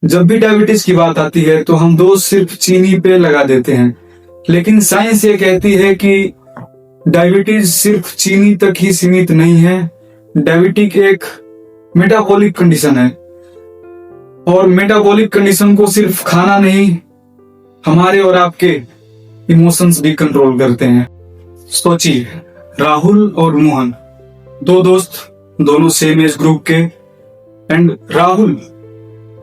जब भी डायबिटीज की बात आती है तो हम दोस्त सिर्फ चीनी पे लगा देते हैं, लेकिन साइंस ये कहती है कि डायबिटीज सिर्फ चीनी तक ही सीमित नहीं है। डायबिटिक एक मेटाबॉलिक कंडीशन है और मेटाबॉलिक कंडीशन को सिर्फ खाना नहीं, हमारे और आपके इमोशंस भी कंट्रोल करते हैं। सोचिए, राहुल और मोहन दो दोस्त, दोनों सेम एज ग्रुप के। एंड राहुल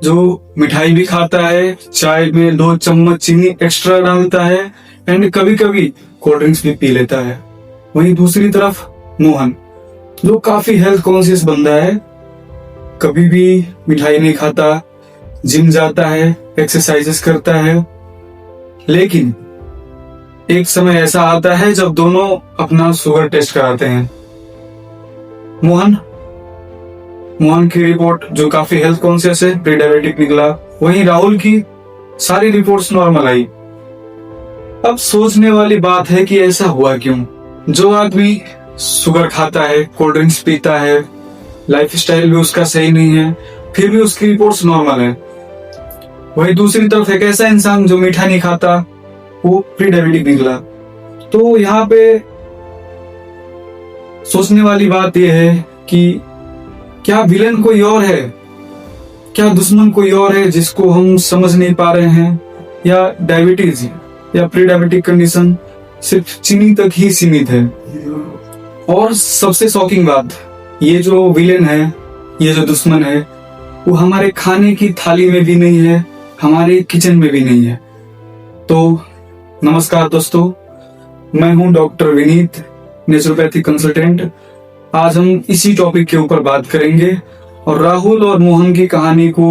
जो मिठाई भी खाता है, चाय में 2 चम्मच चीनी एक्स्ट्रा डालता है एंड कभी कभी कोल्ड ड्रिंक्स भी पी लेता है। वहीं दूसरी तरफ मोहन जो काफी हेल्थ कॉन्शियस बंदा है, कभी भी मिठाई नहीं खाता, जिम जाता है, एक्सरसाइजेस करता है। लेकिन एक समय ऐसा आता है जब दोनों अपना शुगर टेस्ट कराते हैं। मोहन की रिपोर्ट जो काफी हेल्थ कॉन्शियस है, प्री डायबिटिक निकला। वहीं राहुल की सारी रिपोर्ट्स नॉर्मल आई। अब सोचने वाली बात है कि ऐसा हुआ क्यों? जो आदमी शुगर खाता है, कोल्ड ड्रिंक्स पीता है, लाइफस्टाइल भी उसका सही नहीं है, फिर भी उसकी रिपोर्ट्स नॉर्मल है। वहीं दूसरी तरफ एक ऐसा इंसान जो मीठा नहीं खाता, वो प्री डायबिटिक निकला। तो यहाँ पे सोचने वाली बात यह है कि क्या विलन कोई और है, क्या दुश्मन कोई और है जिसको हम समझ नहीं पा रहे हैं, या डायबिटीज या प्री डायबिटिक कंडीशन सिर्फ चीनी तक ही सीमित है। और सबसे शॉकिंग बात, ये जो विलेन है, ये जो दुश्मन है, वो हमारे खाने की थाली में भी नहीं है, हमारे किचन में भी नहीं है। तो नमस्कार दोस्तों, मैं हूं डॉक्टर विनीत, नेचुरोपैथी कंसल्टेंट। आज हम इसी टॉपिक के ऊपर बात करेंगे और राहुल और मोहन की कहानी को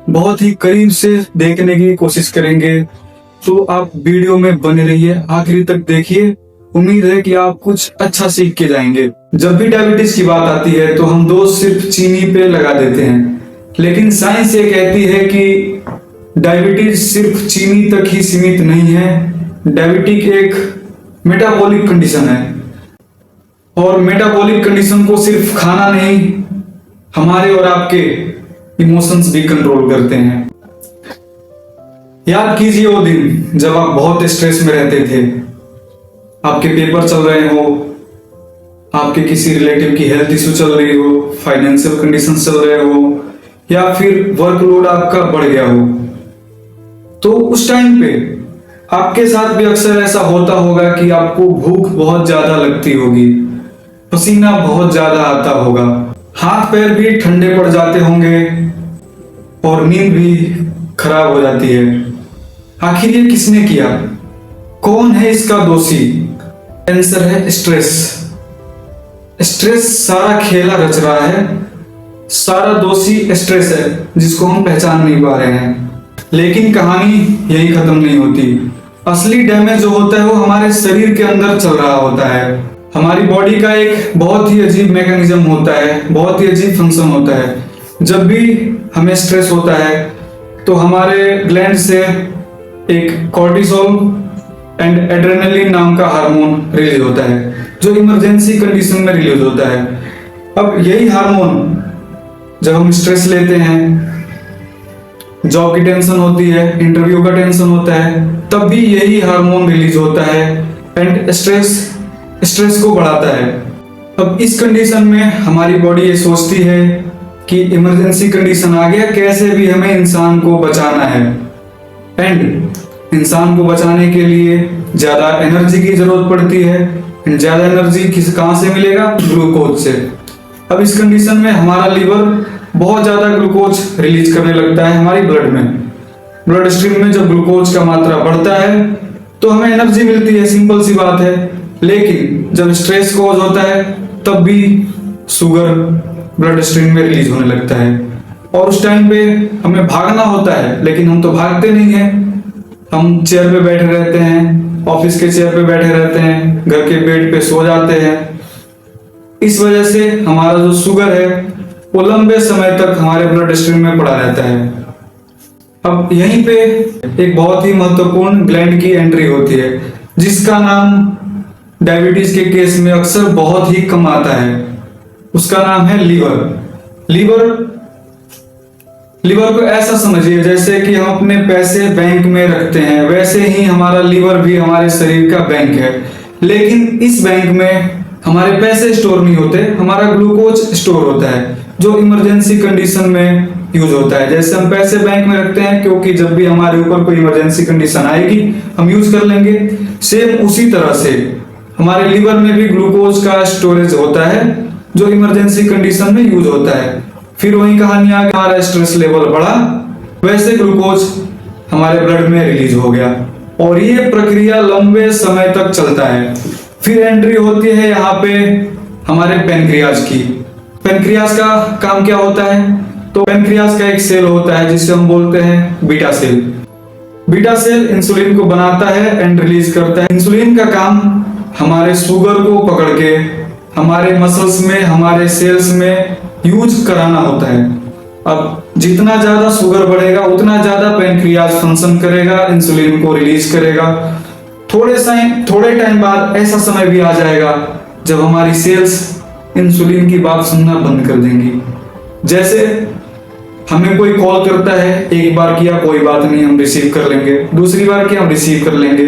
बहुत ही करीब से देखने की कोशिश करेंगे। तो आप वीडियो में बने रहिए, आखिरी तक देखिए। उम्मीद है कि आप कुछ अच्छा सीख के जाएंगे। जब भी डायबिटीज की बात आती है तो हम दोस्त सिर्फ चीनी पे लगा देते हैं, लेकिन साइंस ये कहती है कि डायबिटीज सिर्फ चीनी तक ही सीमित नहीं है। डायबिटिक एक मेटाबॉलिक कंडीशन है और मेटाबॉलिक कंडीशन को सिर्फ खाना नहीं, हमारे और आपके इमोशंस भी कंट्रोल करते हैं। याद कीजिए वो दिन जब आप बहुत स्ट्रेस में रहते थे, आपके पेपर चल रहे हो, आपके किसी रिलेटिव की हेल्थ इशू चल रही हो, फाइनेंशियल कंडीशन चल रहे हो, या फिर वर्कलोड आपका बढ़ गया हो। तो उस टाइम पे आपके साथ भी अक्सर ऐसा होता होगा कि आपको भूख बहुत ज्यादा लगती होगी, पसीना बहुत ज्यादा आता होगा, हाथ पैर भी ठंडे पड़ जाते होंगे और नींद भी खराब हो जाती है। आखिर ये किसने किया? कौन है इसका दोषी? आंसर है स्ट्रेस। स्ट्रेस सारा खेला रच रहा है, सारा दोषी स्ट्रेस है जिसको हम पहचान नहीं पा रहे हैं। लेकिन कहानी यही खत्म नहीं होती। असली डैमेज जो होता है वो हमारे शरीर के अंदर चल रहा होता है। हमारी बॉडी का एक बहुत ही अजीब मैकेनिज्म होता है, बहुत ही अजीब फंक्शन होता है। जब भी हमें स्ट्रेस होता है तो हमारे ग्लैंड से एक कॉर्टिसोल एंड एड्रेनलिन नाम का हार्मोन रिलीज होता है, जो इमरजेंसी कंडीशन में रिलीज होता है। अब यही हार्मोन जब हम स्ट्रेस लेते हैं, जॉब की टेंशन होती है, इंटरव्यू का टेंशन होता है, तब भी यही हार्मोन रिलीज होता है एंड स्ट्रेस को बढ़ाता है। अब इस कंडीशन में हमारी बॉडी ये सोचती है कि इमरजेंसी कंडीशन आ गया, कैसे भी हमें इंसान को बचाना है। एंड इंसान को बचाने के लिए ज्यादा एनर्जी की जरूरत पड़ती है। ज्यादा एनर्जी कहां से मिलेगा? ग्लूकोज से। अब इस कंडीशन में हमारा लीवर बहुत ज्यादा ग्लूकोज रिलीज करने लगता है हमारी ब्लड में। ब्लड स्ट्रीम में जब ग्लूकोज का मात्रा बढ़ता है तो हमें एनर्जी मिलती है, सिंपल सी बात है। लेकिन जब स्ट्रेस कॉज होता है तब भी शुगर ब्लड स्ट्रीम में रिलीज होने लगता है और उस टाइम पे हमें भागना होता है, लेकिन हम तो भागते नहीं हैं। हम चेयर पे बैठे रहते हैं, ऑफिस के चेयर पे बैठे रहते हैं, घर के बेड पे सो जाते हैं। इस वजह से हमारा जो शुगर है वो लंबे समय तक हमारे ब्लड स्ट्रीम में पड़ा रहता है। अब यहीं पे एक बहुत ही महत्वपूर्ण ग्लैंड की एंट्री होती है, जिसका नाम डायबिटीज के केस में अक्सर बहुत ही कम आता है। उसका नाम है लीवर। लीवर लीवर को ऐसा समझिए जैसे कि हम अपने पैसे बैंक में रखते हैं, वैसे ही हमारा लीवर भी हमारे शरीर का बैंक है। लेकिन इस बैंक में हमारे पैसे स्टोर नहीं होते, हमारा ग्लूकोज स्टोर होता है जो इमरजेंसी कंडीशन में यूज होता है। जैसे हम पैसे बैंक में रखते हैं क्योंकि जब भी हमारे ऊपर कोई इमरजेंसी कंडीशन आएगी हम यूज कर लेंगे, सेम उसी तरह से हमारे लीवर में भी ग्लूकोज का स्टोरेज होता है जो इमरजेंसी कंडीशन में यूज होता है। फिर वही कहानी आ गई, हमारा स्ट्रेस लेवल बढ़ा, वैसे ग्लूकोज हमारे ब्लड में रिलीज हो गया और ये प्रक्रिया लंबे समय तक चलता है। फिर एंट्री होती है यहाँ पे हमारे पेनक्रियाज की। पेनक्रियाज का काम क्या होता है? तो पेनक्रियाज का एक सेल होता है जिसे हम बोलते हैं beta cell. Beta cell insulin को बनाता है एंड रिलीज करता है। इंसुलिन का काम हमारे शुगर को पकड़ के हमारे मसल्स में, हमारे सेल्स में यूज कराना होता है। अब जितना ज्यादा शुगर बढ़ेगा उतना ज्यादा पेनक्रियाज फंक्शन करेगा, इंसुलिन को रिलीज करेगा। थोड़े टाइम बाद ऐसा समय भी आ जाएगा जब हमारी सेल्स इंसुलिन की बात सुनना बंद कर देंगी। जैसे हमें कोई कॉल करता है, एक बार किया कोई बात नहीं, हम रिसीव कर लेंगे, दूसरी बार किया हम रिसीव कर लेंगे,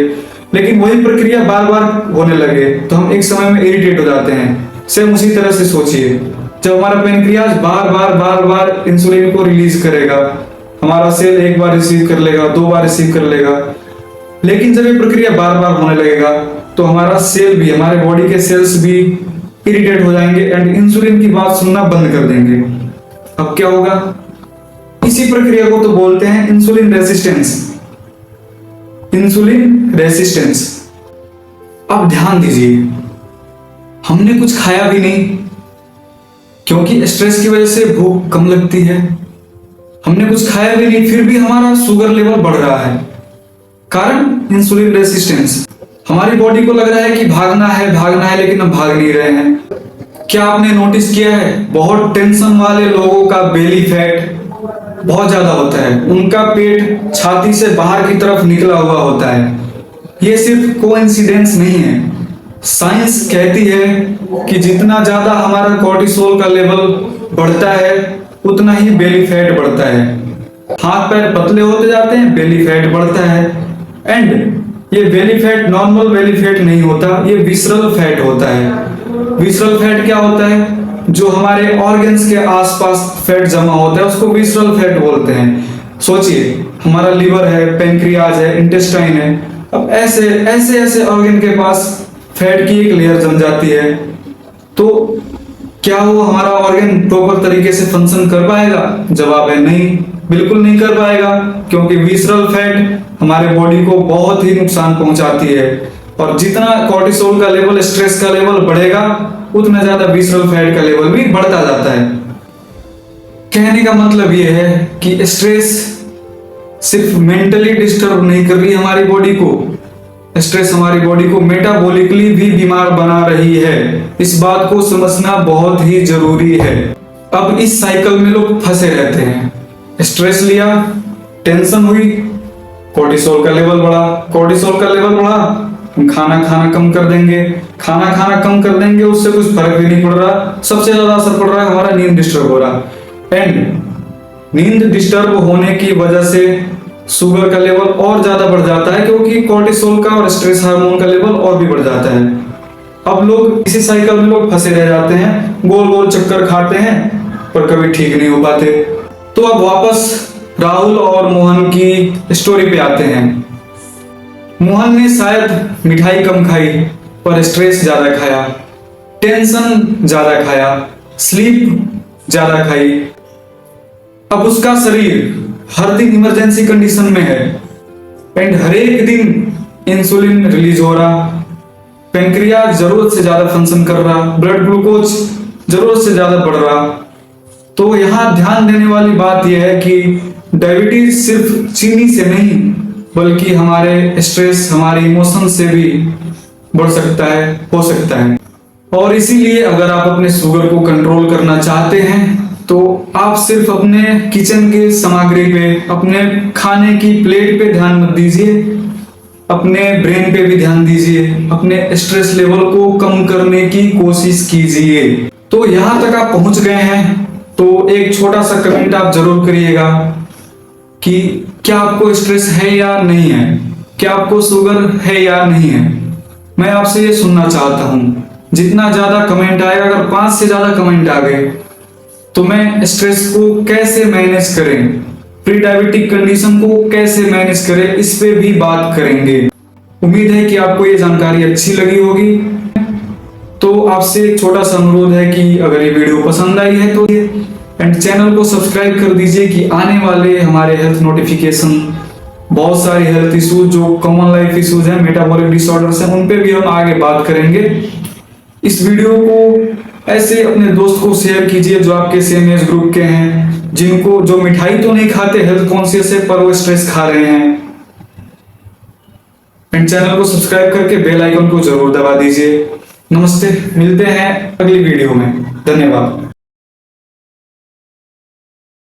लेकिन वही प्रक्रिया बार बार होने लगे तो हम एक समय में इरिटेट हो जाते हैं। सेम उसी तरह से सोचिए, जब हमारा पेनक्रियाज बार बार इंसुलिन को रिलीज करेगा, हमारा सेल एक बार रिसीव कर लेगा, दो बार रिसीव कर लेगा, लेकिन जब ये प्रक्रिया बार बार होने लगेगा तो हमारा सेल भी, हमारे बॉडी के सेल्स भी इरिटेट हो जाएंगे एंड इंसुलिन की बात सुनना बंद कर देंगे। अब क्या होगा? इसी प्रक्रिया को तो बोलते हैं इंसुलिन रेसिस्टेंस। Insulin resistance. अब ध्यान दीजिए, हमने कुछ खाया भी नहीं क्योंकि स्ट्रेस की वजह से भूख कम लगती है। हमने कुछ खाया भी नहीं फिर भी हमारा शुगर लेवल बढ़ रहा है। कारण इंसुलिन रेसिस्टेंस। हमारी बॉडी को लग रहा है कि भागना है लेकिन हम भाग नहीं रहे हैं। क्या आपने नोटिस किया है, बहुत टेंशन वाले लोगों का बेली फैट बहुत ज्यादा होता है, उनका पेट छाती से बाहर की तरफ निकला हुआ होता है। ये सिर्फ कोइंसिडेंस नहीं है, साइंस कहती है कि जितना ज्यादा हमारा कोर्टिसोल का लेवल बढ़ता है उतना ही बेली फैट बढ़ता है। हाथ पैर पतले होते जाते हैं, बेली फैट बढ़ता है। एंड ये belly fat normal belly fat नहीं होता, ये विसरल फैट होता है। विसरल फैट क्या होता है? जो हमारे ऑर्गन्स के आसपास फैट जमा होता है उसको विसरल फैट बोलते हैं। सोचिए, हमारा लीवर है, पेनक्रियाज है, इंटेस्टाइन है, अब ऐसे ऑर्गन के पास फैट की एक लेयर जम जाती है तो क्या वो हमारा ऑर्गन प्रॉपर तरीके से फंक्शन कर पाएगा? जवाब है नहीं, बिल्कुल नहीं कर पाएगा, क्योंकि विसरल फैट हमारे बॉडी को बहुत ही नुकसान पहुंचाती है और जितना कोर्टिसोल का लेवल, स्ट्रेस का लेवल बढ़ेगा उतना ज्यादा विसरल फैट का लेवल भी बढ़ता जाता है। कहने का मतलब यह है कि स्ट्रेस सिर्फ मेंटली डिस्टर्ब नहीं कर रही हमारी बॉडी को, स्ट्रेस हमारी बॉडी को मेटाबॉलिकली भी बीमार बना रही है। इस बात को समझना बहुत ही जरूरी है। अब इस साइकिल में लोग फंसे रहते हैं, स्ट्रेस लिया, टेंशन हुई, कोर्टिसोल का लेवल बढ़ा, कोर्टिसोल का लेवल बढ़ा, हम खाना कम कर देंगे, खाना कम कर देंगे, उससे कुछ फर्क भी नहीं पड़ रहा। सबसे ज्यादा असर पड़ रहा है हमारा नींद डिस्टर्ब हो रहा। एंड नींद डिस्टर्ब होने की वजह से शुगर का लेवल और ज्यादा बढ़ जाता है क्योंकि कोर्टिसोल का और स्ट्रेस हार्मोन का लेवल और भी बढ़ जाता है। अब लोग इसी साइकिल में लोग फंसे रह जाते हैं, गोल गोल चक्कर खाते हैं पर कभी ठीक नहीं हो पाते। तो अब वापस राहुल और मोहन की स्टोरी पे आते हैं। मोहन ने शायद मिठाई कम खाई पर स्ट्रेस ज्यादा खाया, टेंशन ज्यादा खाया, स्लीप ज्यादा खाई। अब उसका शरीर हर दिन इमरजेंसी कंडीशन में है एंड हर एक दिन इंसुलिन रिलीज हो रहा, पेनक्रियाज जरूरत से ज्यादा फंक्शन कर रहा, ब्लड ग्लूकोज जरूरत से ज्यादा बढ़ रहा। तो यहाँ ध्यान देने वाली बात यह है कि डायबिटीज सिर्फ चीनी से नहीं बल्कि हमारे स्ट्रेस, हमारे इमोशन से भी बढ़ सकता है, हो सकता है। और इसीलिए अगर आप अपने शुगर को कंट्रोल करना चाहते हैं तो आप सिर्फ अपने किचन के सामग्री पे, अपने खाने की प्लेट पे ध्यान मत दीजिए, अपने ब्रेन पे भी ध्यान दीजिए, अपने स्ट्रेस लेवल को कम करने की कोशिश कीजिए। तो यहाँ तक आप पहुंच गए हैं तो एक छोटा सा कमेंट आप जरूर करिएगा कि क्या आपको स्ट्रेस है या नहीं है, क्या आपको शुगर है या नहीं है। मैं आपसे ये सुनना चाहता हूं। जितना ज्यादा कमेंट आएगा, अगर 5 से ज्यादा कमेंट आ गए तो मैं स्ट्रेस को कैसे मैनेज करें, प्री डायबिटिक कंडीशन को कैसे मैनेज करें, इस पे भी बात करेंगे। उम्मीद है कि आपको ये जानकारी अच्छी लगी होगी। तो आपसे एक छोटा सा अनुरोध है कि अगर ये वीडियो पसंद आई है तो एंड चैनल को सब्सक्राइब कर दीजिए कि आने वाले हमारे हेल्थ नोटिफिकेशन, बहुत सारे हेल्थ इश्यूज जो कॉमन लाइफ इश्यूज हैं, मेटाबॉलिक डिसऑर्डर्स हैं, उन पे भी हम आगे बात करेंगे। इस वीडियो को ऐसे अपने दोस्त को शेयर कीजिए जो आपके सेम एज ग्रुप के हैं, जिनको जो मिठाई तो नहीं खाते, हेल्थ कॉन्शियस है, पर वो स्ट्रेस खा रहे हैं। एंड चैनल को सब्सक्राइब करके बेल आइकन को जरूर दबा दीजिए। नमस्ते, मिलते हैं अगली वीडियो में। धन्यवाद।